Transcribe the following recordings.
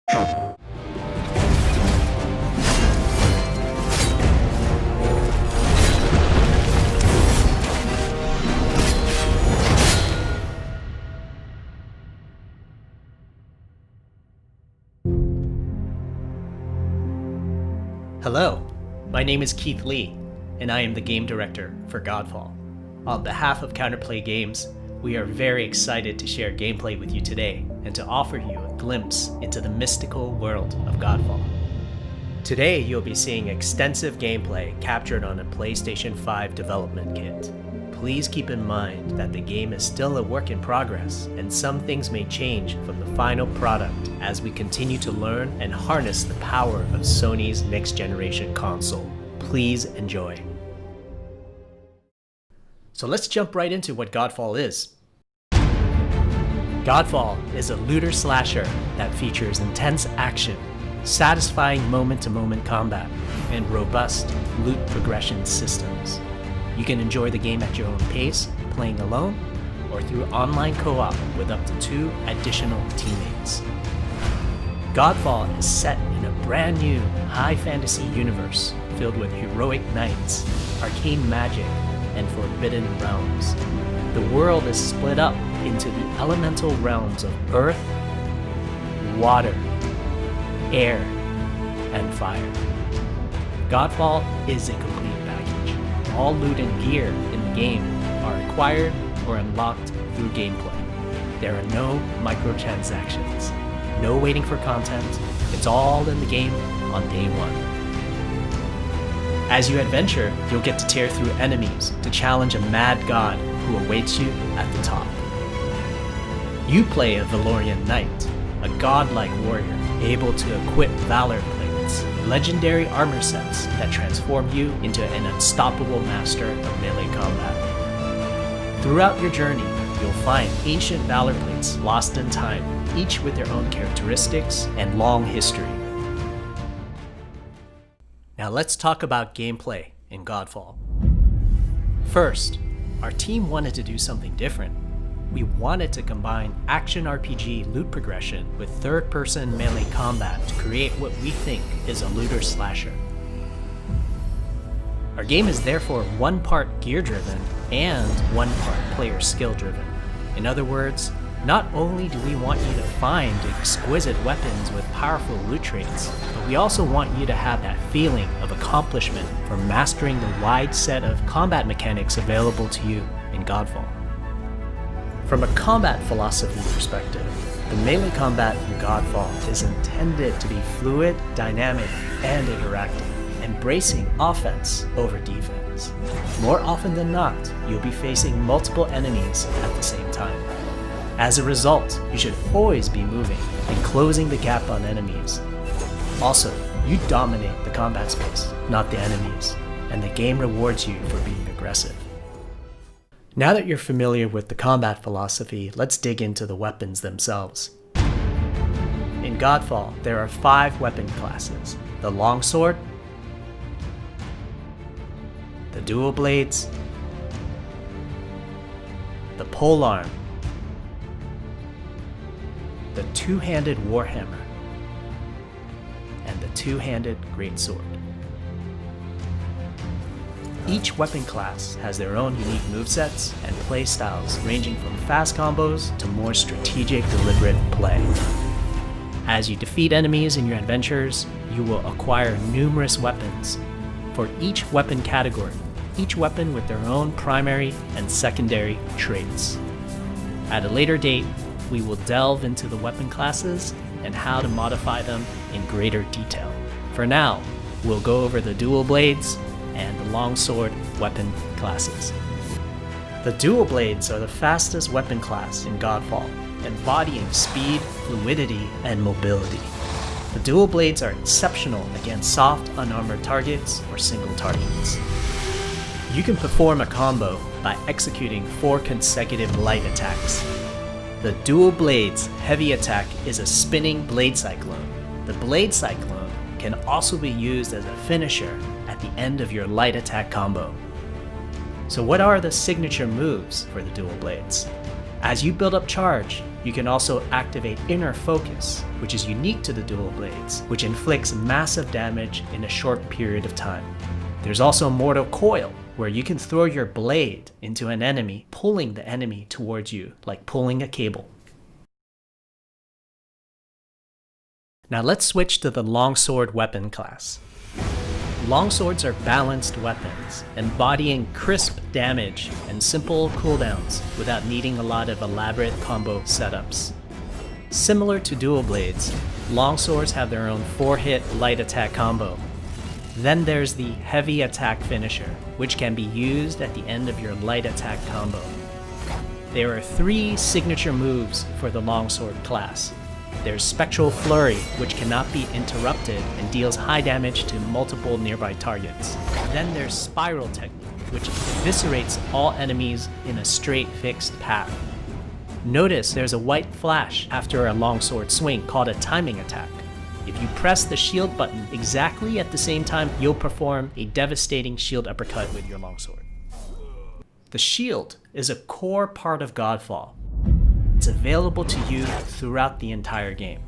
Hello, my name is Keith Lee, and I am the game director for Godfall. On behalf of Counterplay Games, we are very excited to share gameplay with you today and to offer you a glimpse into the mystical world of Godfall. Today, you'll be seeing extensive gameplay captured on a PlayStation 5 development kit. Please keep in mind that the game is still a work in progress, and some things may change from the final product as we continue to learn and harness the power of Sony's next-generation console. Please enjoy. So let's jump right into what Godfall is. Godfall is a looter slasher that features intense action, satisfying moment-to-moment combat, and robust loot progression systems. You can enjoy the game at your own pace, playing alone, or through online co-op with up to 2 additional teammates. Godfall is set in a brand new high fantasy universe filled with heroic knights, arcane magic, and forbidden realms. The world is split up into the elemental realms of earth, water, air, and fire. Godfall is a complete package. All loot and gear in the game are acquired or unlocked through gameplay. There are no microtransactions, no waiting for content. It's all in the game on day one. As you adventure, you'll get to tear through enemies to challenge a mad god who awaits you at the top. You play a Valorian knight, a godlike warrior able to equip valor plates, legendary armor sets that transform you into an unstoppable master of melee combat. Throughout your journey, you'll find ancient valor plates lost in time, each with their own characteristics and long history. Now let's talk about gameplay in Godfall. First, our team wanted to do something different. We wanted to combine action RPG loot progression with third-person melee combat to create what we think is a looter slasher. Our game is therefore one part gear-driven and one part player skill-driven. In other words, not only do we want you to find exquisite weapons with powerful loot traits, but we also want you to have that feeling of accomplishment for mastering the wide set of combat mechanics available to you in Godfall. From a combat philosophy perspective, the melee combat in Godfall is intended to be fluid, dynamic, and interactive, embracing offense over defense. More often than not, you'll be facing multiple enemies at the same time. As a result, you should always be moving and closing the gap on enemies. Also, you dominate the combat space, not the enemies, and the game rewards you for being aggressive. Now that you're familiar with the combat philosophy, let's dig into the weapons themselves. In Godfall, there are 5 weapon classes: the longsword, the dual blades, the polearm, the two-handed warhammer, and the two-handed greatsword. Each weapon class has their own unique movesets and playstyles ranging from fast combos to more strategic, deliberate play. As you defeat enemies in your adventures, you will acquire numerous weapons for each weapon category, each weapon with their own primary and secondary traits. At a later date, we will delve into the weapon classes and how to modify them in greater detail. For now, we'll go over the dual blades and the longsword weapon classes. The dual blades are the fastest weapon class in Godfall, embodying speed, fluidity, and mobility. The dual blades are exceptional against soft, unarmored targets or single targets. You can perform a combo by executing 4 consecutive light attacks. The dual blades heavy attack is a spinning blade cyclone. The blade cyclone can also be used as a finisher at the end of your light attack combo. So what are the signature moves for the dual blades? As you build up charge, You can also activate Inner Focus, which is unique to the dual blades, which inflicts massive damage in a short period of time. There's also Mortal Coil, where you can throw your blade into an enemy, pulling the enemy towards you, like pulling a cable. Now let's switch to the longsword weapon class. Longswords are balanced weapons, embodying crisp damage and simple cooldowns without needing a lot of elaborate combo setups. Similar to dual blades, longswords have their own 4-hit light attack combo. Then there's the heavy attack finisher, which can be used at the end of your light attack combo. There are 3 signature moves for the longsword class. There's Spectral Flurry, which cannot be interrupted and deals high damage to multiple nearby targets. Then there's Spiral Technique, which eviscerates all enemies in a straight fixed path. Notice there's a white flash after a longsword swing called a timing attack. If you press the shield button exactly at the same time, you'll perform a devastating shield uppercut with your longsword. The shield is a core part of Godfall. It's available to you throughout the entire game.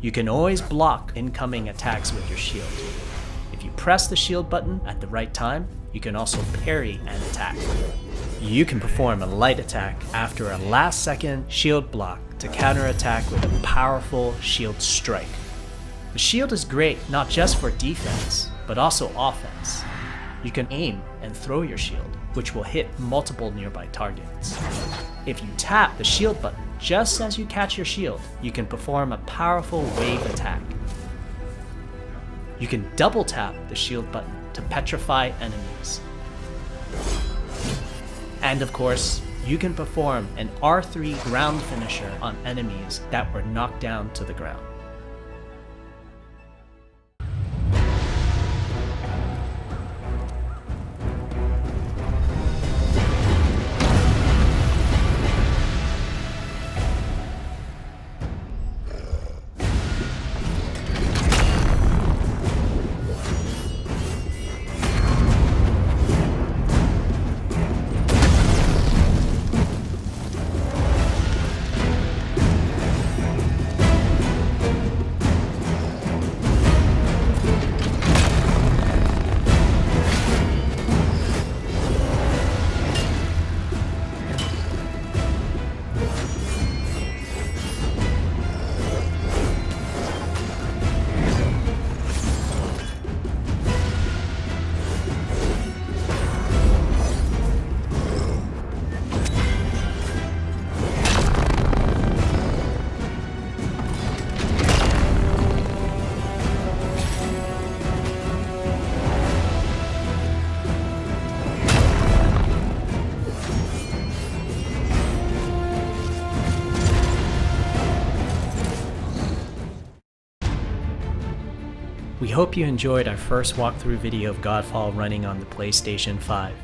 You can always block incoming attacks with your shield. If you press the shield button at the right time, you can also parry an attack. You can perform a light attack after a last-second shield block to counterattack with a powerful shield strike. The shield is great not just for defense, but also offense. You can aim and throw your shield, which will hit multiple nearby targets. If you tap the shield button just as you catch your shield, you can perform a powerful wave attack. You can double tap the shield button to petrify enemies. And of course, you can perform an R3 ground finisher on enemies that were knocked down to the ground. We hope you enjoyed our first walkthrough video of Godfall running on the PlayStation 5.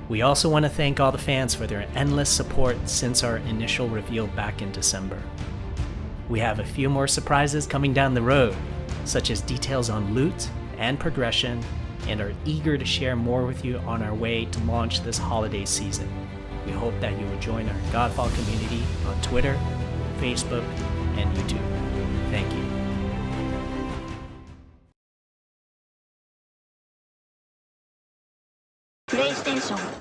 We also want to thank all the fans for their endless support since our initial reveal back in December. We have a few more surprises coming down the road, such as details on loot and progression, and are eager to share more with you on our way to launch this holiday season. We hope that you will join our Godfall community on Twitter, Facebook, and YouTube. Thank you. PlayStation